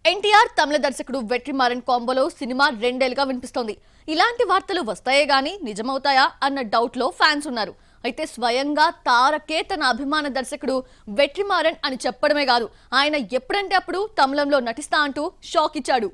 ఎన్టీఆర్ తమిళ దర్శకుడు వెట్రిమారన్ కాంబోలో సినిమా రెండేళ్లుగా వినిపిస్తోంది. ఇలాంటి వార్తలు వస్తాయే గానీ నిజమవుతాయా అన్న డౌట్ లో ఫ్యాన్స్ ఉన్నారు. అయితే స్వయంగా తారకే తన అభిమాన దర్శకుడు వెట్రిమారన్ అని చెప్పడమే కాదు, ఆయన ఎప్పుడంటే అప్పుడు తమిళంలో నటిస్తా అంటూ షాక్ ఇచ్చాడు.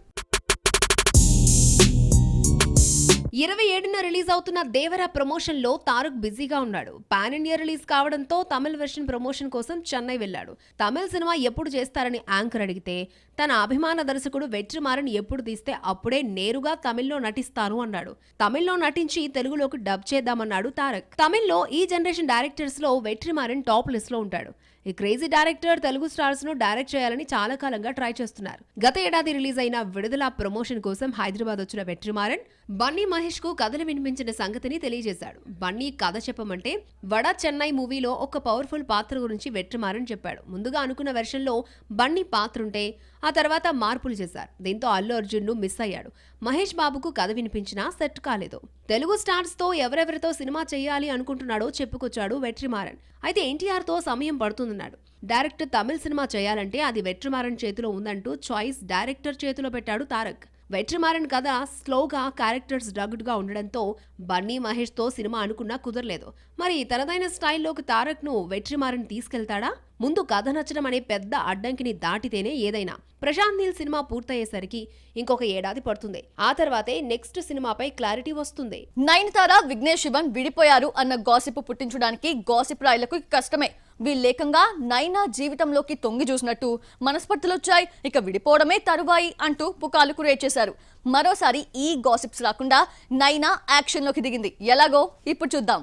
27న రిలీజ్ అవుతున్న దేవరా ప్రమోషన్ లో తారక్ బిజీగా ఉన్నాడు. పాన్ ఇండియా రిలీజ్ కావడంతో తమిళ వెర్షన్ ప్రమోషన్ కోసం చెన్నై వెళ్లాడు. తమిళ సినిమా ఎప్పుడు చేస్తారని యాంకర్ అడిగితే తన అభిమాన దర్శకుడు వెట్రిమారన్ ఎప్పుడు తీస్తే అప్పుడే నేరుగా తమిళ్లో నటిస్తాను అన్నాడు. తమిళ్లో నటించి తెలుగులోకి డబ్ చేద్దామన్నాడు తారక్. తమిళ్లో ఈ జనరేషన్ డైరెక్టర్స్ లో వెట్రిమారన్ టాప్ లిస్ట్ లో ఉంటాడు. ఈ క్రేజీ డైరెక్టర్ తెలుగు స్టార్స్ ను డైరెక్ట్ చేయాలని చాలా కాలంగా ట్రై చేస్తున్నారు. గత ఏడాది రిలీజ్ అయిన విడుదల ప్రమోషన్ కోసం హైదరాబాద్ వచ్చిన వెట్రిమారన్ బన్నీ మహేష్ కు కథలు వినిపించిన సంగతిని తెలియజేశాడు. బన్నీ కథ చెప్పమంటే వడ చెన్నై మూవీలో ఒక పవర్ఫుల్ పాత్ర గురించి వెట్రిమారన్ చెప్పాడు. ముందుగా అనుకున్న వెర్షన్ లో బన్నీ పాత్రుంటే ఆ తర్వాత మార్పులు చేశారు. దీంతో అల్లు అర్జున్ ను మిస్ అయ్యాడు. మహేష్ బాబుకు కథ వినిపించినా సెట్ కాలేదు. తెలుగు స్టార్స్ తో ఎవరెవరితో సినిమా చేయాలి అనుకుంటున్నాడో చెప్పుకొచ్చాడు వెట్రిమారన్. అయితే ఎన్టీఆర్ తో సమయం పడుతుందన్నాడు. డైరెక్ట్ తమిళ సినిమా చేయాలంటే అది వెట్రిమారన్ చేతిలో ఉందంటూ చాయిస్ డైరెక్టర్ చేతిలో పెట్టాడు తారక్. వెట్రిమారన్ కథ స్లోగా, క్యారెక్టర్స్ డగ్డ్ గా ఉండడంతో బన్నీ మహేష్ తో సినిమా అనుకున్నా కుదరలేదు. మరి తనదైన స్టైల్లోకి తారక్ ను వెట్రిమారన్ తీసుకెళ్తాడా? ముందు కథ నచ్చడం అనే పెద్ద అడ్డంకిని దాటితేనే ఏదైనా. ప్రశాంత్ నీల్ సినిమా పూర్తయ్యేసరికి ఇంకొక ఏడాది పడుతుంది. ఆ తర్వాతే నెక్స్ట్ సినిమాపై క్లారిటీ వస్తుంది. నయనతార, విఘ్నేష్ శివన్ విడిపోయారు అన్న గాసిప్ పుట్టించడానికి గాసిప్ రాయలకు కష్టమే. వీళ్ళేకంగా నైనా జీవితంలోకి తొంగి చూసినట్టు మనస్పర్ధలొచ్చాయి, ఇక విడిపోవడమే తరువాయి అంటూ పుకార్లు క్రియేట్ చేశారు. మరోసారి ఈ గాసిప్స్ రాకుండా నైనా యాక్షన్ లోకి దిగింది. ఎలాగో ఇప్పుడు చూద్దాం.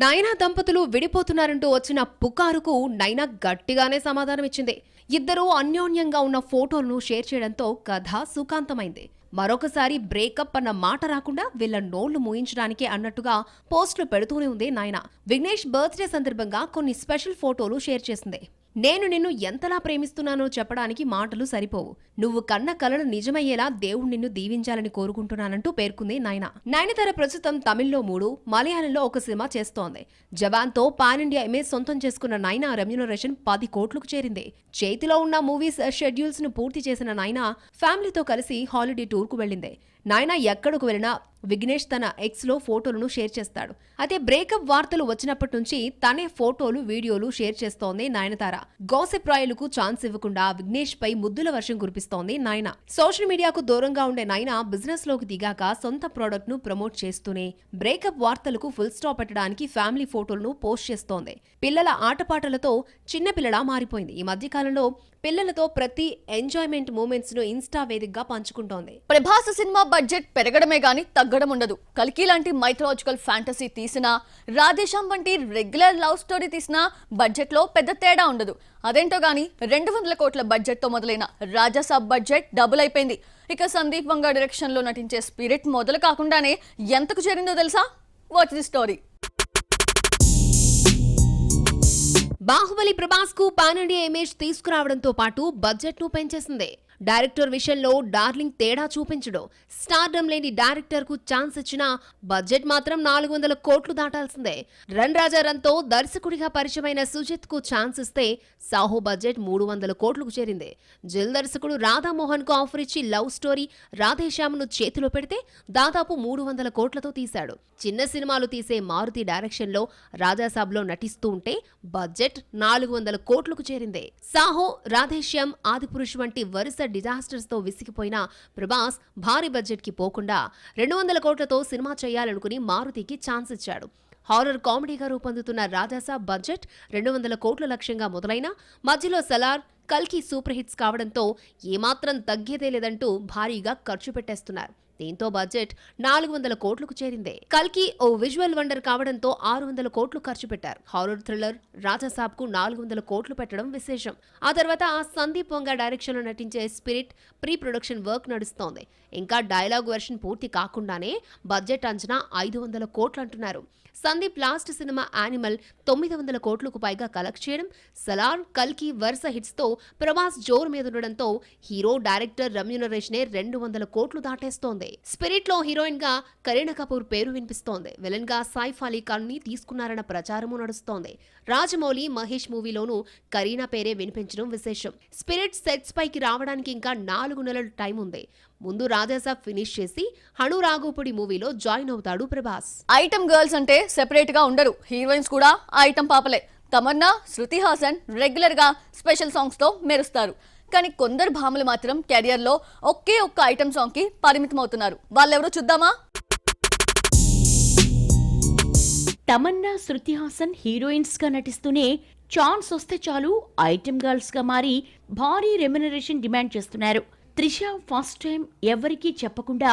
నైనా దంపతులు విడిపోతున్నారంటూ వచ్చిన పుకారుకు నైనా గట్టిగానే సమాధానం ఇచ్చింది. ఇద్దరూ అన్యోన్యంగా ఉన్న ఫోటోలను షేర్ చేయడంతో కథ సుఖాంతమైంది. మరొకసారి బ్రేకప్ అన్న మాట రాకుండా వీళ్ళ నోళ్లు మూయించడానికే అన్నట్టుగా పోస్టులు పెడుతూనే ఉంది నైనా. విఘ్నేష్ బర్త్డే సందర్భంగా కొన్ని స్పెషల్ ఫోటోలు షేర్ చేసింది. నేను నిన్ను ఎంతలా ప్రేమిస్తున్నానో చెప్పడానికి మాటలు సరిపోవు. నువ్వు కన్న కలలు నిజమయ్యేలా దేవుడు నిన్ను దీవించాలని కోరుకుంటున్నానంటూ పేర్కొంది నైనా. నయనతార ప్రస్తుతం తమిళ్లో 3, మలయాళంలో ఒక సినిమా చేస్తోంది. జవాన్ తో పాన్ ఇండియా ఇమేజ్ సొంతం చేసుకున్న నైనా రెమ్యూనరేషన్ 10 కోట్లకు చేరింది. చేతిలో ఉన్న మూవీస్ షెడ్యూల్స్ ను పూర్తి చేసిన నైనా ఫ్యామిలీతో కలిసి హాలిడే టూర్ కు వెళ్లింది. నైనా ఎక్కడకు వెళ్ళినా విఘ్నేష్ తన ఎక్స్ లో ఫోటోలను షేర్ చేస్తాడు. అయితే బ్రేకప్ వార్తలు వచ్చినప్పటి నుంచి తనే ఫోటోలు, వీడియోలు షేర్ చేస్తోంది నయనతార. గాసిప్ రాయలకు ఛాన్స్ ఇవ్వకుండా విఘ్నేష్ పై ముద్దుల వర్షం కురిపిస్తోంది నైనా. సోషల్ మీడియాకు దూరంగా ఉండే నైనా బిజినెస్ లోకి దిగాక సొంత ప్రోడక్ట్ ను ప్రమోట్ చేస్తూనే బ్రేకప్ వార్తలకు ఫుల్ స్టాప్ పెట్టడానికి ఫ్యామిలీ ఫోటోలను పోస్ట్ చేస్తోంది. పిల్లల ఆటపాటలతో చిన్నపిల్లలా మారిపోయింది. ఈ మధ్యకాలంలో పిల్లలతో ప్రతి ఎంజాయ్మెంట్ మూమెంట్స్ ను ఇన్స్టా వేదికగా పంచుకుంటోంది. ప్రభాస్ సినిమా బడ్జెట్ పెరగడమే గానీ తగ్గడం ఉండదు. కల్కి లాంటి మైథలాజికల్ ఫ్యాంటసీ తీసినా, రాధేశ్యామ్ వంటి రెగ్యులర్ లవ్ స్టోరీ తీసినా బడ్జెట్ లో పెద్ద తేడా ఉండదు. అదేంటో గానీ 200 కోట్ల బడ్జెట్ తో మొదలైన రాజాసాబ్ బడ్జెట్ డబుల్ అయిపోయింది. ఇక సందీప్ వంగ డైరెక్షన్ లో నటించే స్పిరిట్ మొదలు కాకుండానే ఎంతకు చేరిందో తెలుసా? Watch the story. Baahubali Prabhas కు పాన్ ఇండియా ఇమేజ్ తీసుకురావడంతో పాటు బడ్జెట్ ను పెంచేసింది. డైరెక్టర్ విషయంలో డార్లింగ్ తేడా చూపించడు. స్టార్డమ్ లేని డైరెక్టర్ కు ఛాన్స్ ఇచ్చినా బడ్జెట్ మాత్రం 400 కోట్లు దాటాల్సిందే. రన్ రాజా రన్ తో దర్శకుడిగా పరిచయమైన సుజిత్ కు ఛాన్స్ ఇస్తే సాహో బడ్జెట్ 300 కోట్లకు చేరింది. జిల్ దర్శకుడు రాధామోహన్ కు ఆఫర్ ఇచ్చి లవ్ స్టోరీ రాధేశ్యామ్ ను చేతిలో పెడితే దాదాపు 300 కోట్లతో తీశాడు. చిన్న సినిమాలు తీసే మారుతి డైరెక్షన్ లో రాజాసాబ్ లో నటిస్తూ ఉంటే బడ్జెట్ 400 కోట్లకు చేరింది. సాహో, రాధేశ్యామ్, ఆదిపురుష్ వంటి వరుస డిజాస్టర్స్ తో విసిగిపోయిన ప్రభాస్ భారీ బడ్జెట్ కి పోకుండా 200 కోట్లతో సినిమా చేయాలనుకుని మారుతికి ఛాన్స్ ఇచ్చాడు. హారర్ కామెడీగా రూపొందుతున్న రాజాసాబ్ బడ్జెట్ 200 కోట్ల లక్ష్యంగా మొదలైన మధ్యలో సలార్, కల్కి సూపర్ హిట్స్ కావడంతో ఏమాత్రం తగ్గేదే లేదంటూ భారీగా ఖర్చు పెట్టేస్తున్నారు. దీంతో బడ్జెట్ 400 కోట్లకు చేరింది. కల్కి ఓ విజువల్ వండర్ కావడంతో 600 కోట్లు ఖర్చు పెట్టారు. హారర్ థ్రిల్లర్ రాజాసాబ్ కు 400 కోట్లు పెట్టడం విశేషం. ఆ తర్వాత సందీప్ వంగ డైరెక్షన్ లో నటించే స్పిరిట్ ప్రీ ప్రొడక్షన్ వర్క్ నడుస్తోంది. ఇంకా డైలాగ్ వెర్షన్ పూర్తి కాకుండానే బడ్జెట్ అంచనా 500 కోట్లు అంటున్నారు. సందీప్ లాస్ట్ సినిమా యానిమల్ 900 కోట్లకు పైగా కలెక్ట్ చేయడం, సలార్, కల్కి వరుస హిట్స్ తో ప్రభాస్ జోరు మీదుండడంతో హీరో, డైరెక్టర్ రెమ్యూనరేషనే 200 కోట్లు దాటేస్తోంది. నడుస్తోంది. స్పిరిట్ లో హీరోయిన్ గా కరీనా కపూర్ పేరు వినిపిస్తోంది. విలన్ గా సైఫ్ అలీ ఖాన్ ని తీసుకున్నారన్న ప్రచారము నడుస్తోంది. రాజమౌళి, మహేష్ మూవీలోనూ కరీనా పేరే వినిపించడం విశేషం. స్పిరిట్ సెట్స్ పైకి రావడానికి ఇంకా 4 నెలల టైం ఉంది. ముందు రాజాసాబ్ ఫినిష్ చేసి హను రాఘోపుడి మూవీలో జాయిన్ అవుతాడు ప్రభాస్. ఐటమ్ గర్ల్స్ అంటే సెపరేట్ గా ఉండరు, హీరోయిన్స్ కూడా ఐటమ్ పాపలే. తమన్నా, శృతి హాసన్ రెగ్యులర్ గా స్పెషల్ సాంగ్స్ తో మెరుస్తారు. కానీ కొందరు భామలు మాత్రం కెరియర్ లో ఒకే ఒక్క ఐటమ్ సాంగ్ కి పరిమితం అవుతున్నారు. వాళ్ళెవరో చూద్దామా? తమన్నా, శృతి హాసన్ హీరోయిన్స్ గా నటిస్తూనే ఛాన్స్ వస్తే చాలు ఐటమ్ గర్ల్స్ గా మారి భారీ రెమ్యునరేషన్ డిమాండ్ చేస్తున్నారు. త్రిష ఫస్ట్ టైం ఎవరికీ చెప్పకుండా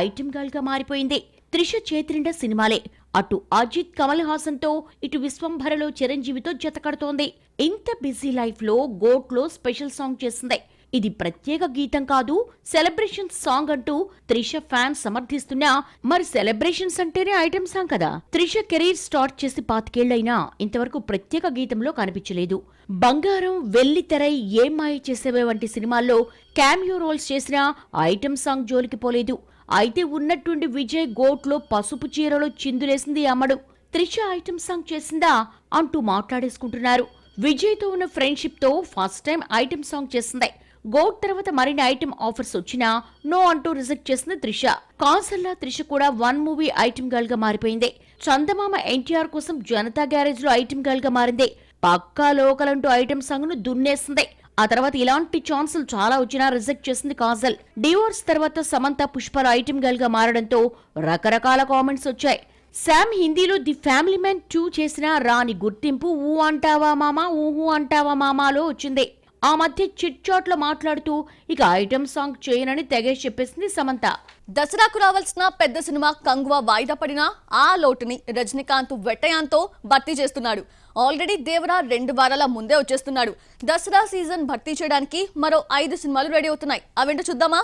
ఐటమ్ గర్ల్ గా మారిపోయింది. త్రిష చేతినిండా సినిమాలే. అటు అజిత్, కమల్ హాసన్ తో ఇటు విశ్వంభరలో చిరంజీవితో జతకడుతోంది. ఇంత బిజీ లైఫ్ లో గోట్ లో స్పెషల్ సాంగ్ చేసింది. ఇది ప్రత్యేక గీతం కాదు, సెలబ్రేషన్ సాంగ్ అంటూ త్రిష ఫ్యాన్స్ సమర్థిస్తున్నా మరి సెలబ్రేషన్స్ అంటేనే ఐటమ్ సాంగ్ కదా. త్రిష కెరీర్ స్టార్ట్ చేసి 5 ఏళ్లైనా ఇంతవరకు ప్రత్యేక గీతంలో కనిపించలేదు. బంగారం, వెల్లి తెరై, ఏం మాయ చేసేవే వంటి సినిమాల్లో క్యామియో రోల్స్ చేసినా ఐటమ్ సాంగ్ జోలికి పోలేదు. అయితే ఉన్నట్టుండి విజయ్ గోట్లో పసుపు చీరలో చిందులేసింది అమ్మడు. త్రిష ఐటమ్ సాంగ్ చేసిందా అంటూ మాట్లాడేసుకుంటున్నారు. విజయ్ తో ఉన్న ఫ్రెండ్షిప్ తో ఫస్ట్ టైం ఐటమ్ సాంగ్ చేసింది. గోట్ తర్వాత మరిన్ని ఐటమ్ ఆఫర్స్ వచ్చినా నో అంటూ రిజెక్ట్ చేసింది త్రిష. కాన్సల్లా త్రిష కూడా 1 మూవీ ఐటమ్ గర్ల్ గా మారిపోయింది. చందమామ ఎన్టీఆర్ కోసం జనతా గ్యారేజ్ లో ఐటమ్ గర్ల్ గా మారింది. పక్కా లోకల్ అంటూ ఐటమ్ సాంగ్ ను దున్నేసింది. ఆ తర్వాత ఇలాంటి ఛాన్సులు చాలా వచ్చినా రిజెక్ట్ చేసింది కాజల్. డివోర్స్ తర్వాత సమంత, పుష్పల ఐటమ్ గర్ల్ గా మారడంతో రకరకాల కామెంట్స్ వచ్చాయి. శామ్ హిందీలో ది ఫ్యామిలీ మ్యాన్ 2 చేసిన రాని గుర్తింపు ఊ అంటావా మామా, ఊహూ అంటావా మామాలో వచ్చింది. ఆ మధ్య చిట్ చాట్ లో మాట్లాడుతూ ఇక ఐటమ్ సాంగ్ చేయనని తెగేసి చెప్పేసింది సమంత. దసరాకు రావాల్సిన పెద్ద సినిమా కంగువా వాయిదా పడినా ఆ లోటుని రజనీకాంత్ వెట్టయాన్తో భర్తీ చేస్తున్నాడు. ఆల్రెడీ దేవరా 2 వారాల ముందే వచ్చేస్తున్నాడు. దసరా సీజన్ భర్తీ చేయడానికి మరో 5 సినిమాలు రెడీ అవుతున్నాయి. అవేంటో చూద్దామా?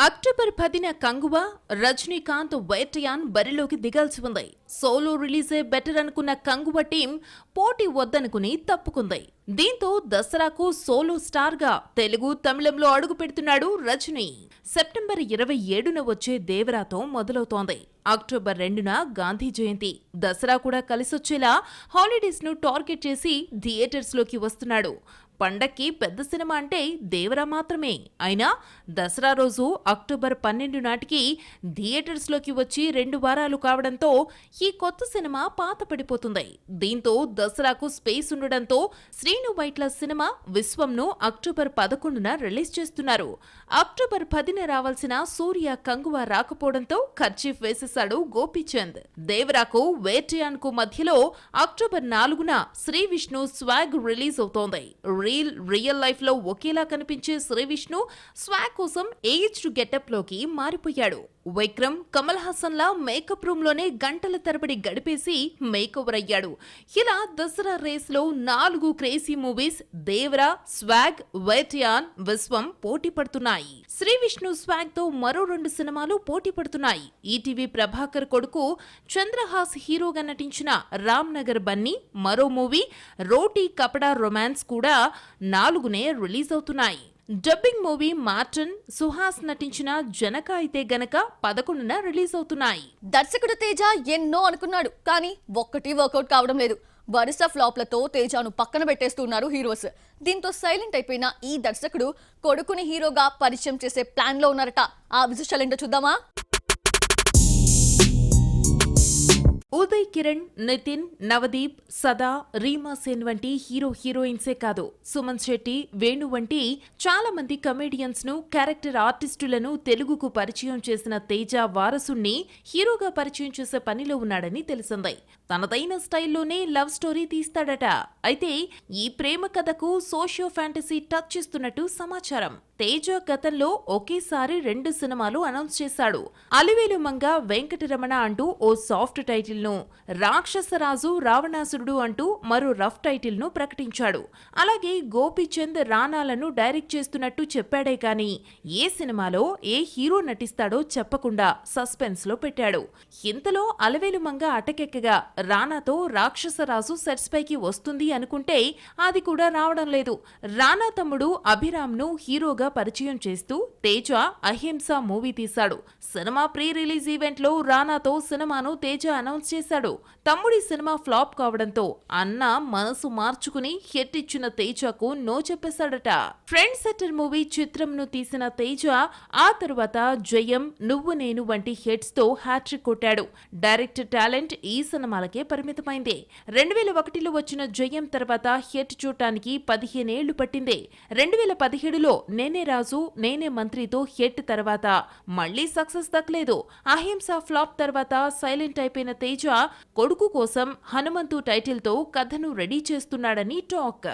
అక్టోబర్ 10న కంగువా, రజనీకాంత్, వేటయాన్ బరిలోకి దిగాల్సి ఉంది. సోలో రిలీజే బెటర్ అనుకున్న కంగువా టీం పోటీ వద్దనుకుని తప్పుకుంది. దీంతో దసరాకు సోలో స్టార్ గా తెలుగు, తమిళంలో అడుగు పెడుతున్నాడు రజనీ. సెప్టెంబర్ 27న వచ్చే దేవరాతో మొదలవుతోంది. అక్టోబర్ 2న గాంధీ జయంతి, దసరా కూడా కలిసొచ్చేలా హాలిడేస్ ను టార్గెట్ చేసి థియేటర్స్ లోకి వస్తున్నాడు. పండక్కి పెద్ద సినిమా అంటే దేవరా మాత్రమే. అయినా దసరా రోజు అక్టోబర్ 12 నాటికి థియేటర్స్లోకి వచ్చి 2 వారాలు కావడంతో ఈ కొత్త సినిమా పాత పడిపోతుంది. దీంతో దసరాకు స్పేస్ ఉండడంతో శ్రీను వైట్ల సినిమా విశ్వంను అక్టోబర్ 11న రిలీజ్ చేస్తున్నారు. అక్టోబర్ 10న రావాల్సిన సూర్య, కంగువా రాకపోవడంతో ఖర్చీఫ్ వేసేశాడు గోపీచంద్. దేవరాకు, వేటయాన్కు మధ్యలో అక్టోబర్ 4న శ్రీ విష్ణు స్వాగ్ రిలీజ్ అవుతోంది. రియల్ లైఫ్ లో ఒకేలా కనిపించే శ్రీ విష్ణు స్వాగ్ కోసం ఏజ్డ్ గెటప్ లోకి మారిపోయాడు. విక్రమ్, కమల్ హాసన్ లా మేకప్ రూమ్ లోనే గంటల తరబడి గడిపేసి మేకవర్ అయ్యాడు. ఇలా దసరా రేస్ లో 4 crazy movies Devara, swag, Vettaiyan, విశ్వం పోటీ పడుతున్నాయి. శ్రీ విష్ణు స్వాగ్ తో మరో 2 సినిమాలు పోటీ పడుతున్నాయి. ఈటీవీ ప్రభాకర్ కొడుకు చంద్రహాస్ హీరోగా నటించిన రామ్ నగర్ బన్నీ, మరో మూవీ రోటీ కపడా రొమాన్స్ కూడా 4నే రిలీజ్ అవుతున్నాయి. డబ్బింగ్ మూవీ మార్టన్, సుహాస్ నటించిన జనక అయితే గనక 11న రిలీజ్ అవుతున్నాయి. దర్శకుడు తేజ ఎన్నో అనుకున్నాడు, కానీ ఒక్కటి వర్కౌట్ కావడం లేదు. వరుస ఫ్లాప్లతో తేజాను పక్కన పెట్టేస్తున్నారు హీరోస్. దీంతో సైలెంట్ అయిపోయిన ఈ దర్శకుడు కొడుకుని హీరోగా పరిచయం చేసే ప్లాన్ లో ఉన్నారట. ఆ విశేషాలేంటో చూద్దామా? ఉదయ్ కిరణ్, నితిన్, నవదీప్, సదా, రీమా సేన్ వంటి హీరోయిన్సే కాదు, సుమన్ శెట్టి, వేణు వంటి చాలా మంది కమెడియన్స్ ను, క్యారెక్టర్ ఆర్టిస్టులను తెలుగుకు పరిచయం చేసిన తేజ వారసుణ్ణి హీరోగా పరిచయం చేసే పనిలో ఉన్నాడని తెలిసింది. తనదైన స్టైల్లోనే లవ్ స్టోరీ తీస్తాడట. అయితే ఈ ప్రేమ కథకు సోషియో ఫ్యాంటసీ టచ్ ఇస్తున్నట్టు సమాచారం. తేజ గతంలో ఒకేసారి 2 సినిమాలు అనౌన్స్ చేశాడు. అలివేలు మంగ, వెంకటరమణ అంటూ ఓ సాఫ్ట్ టైటిల్ ను, రాక్షసరాజు, రావణాసురుడు అంటూ మరో రఫ్ టైటిల్ ను ప్రకటించాడు. అలాగే గోపీచంద్ రానాలను డైరెక్ట్ చేస్తున్నట్టు చెప్పాడే కానీ ఏ సినిమాలో ఏ హీరో నటిస్తాడో చెప్పకుండా సస్పెన్స్ లో పెట్టాడు. ఇంతలో అలివేలు మంగ అటకెక్కగా రానాతో రాక్షసరాజు సెట్స్ పైకి వస్తుంది అనుకుంటే అది కూడా రావడం లేదు. రానా తమ్ముడు అభిరామ్ను హీరోగా పరిచయం చేస్తూ తేజ అహింస మూవీ తీశాడు. సినిమా ప్రీ రిలీజ్ ఈవెంట్ లో రానాతో సినిమాను తేజ అనౌన్స్ చేశాడు. తమ్ముడి సినిమా ఫ్లాప్ కావడంతో అన్న మనసు మార్చుకుని హిట్ ఇచ్చిన తేజకు నో చెప్పేశాడట. ఫ్రెండ్ సెటర్ మూవీ చిత్రంను తీసిన తేజ ఆ తరువాత జయం, నువ్వు నేను వంటి హిట్స్ తో హ్యాట్రిక్ కొట్టాడు. డైరెక్టర్ టాలెంట్ ఈ సినిమాలకే పరిమితమైంది. 2001లో వచ్చిన జయం తర్వాత హిట్ చూడటానికి 15 ఏళ్లు పట్టింది. 2017లో నేనే రాజు నేనే మంత్రితో హిట్ తర్వాత మళ్లీ సక్సెస్ దక్కలేదు. అహింస ఫ్లాప్ తర్వాత సైలెంట్ అయిపోయిన తేజ కొడుకు కోసం హనుమంతు టైటిల్ తో కథను రెడీ చేస్తున్నాడని టాక్.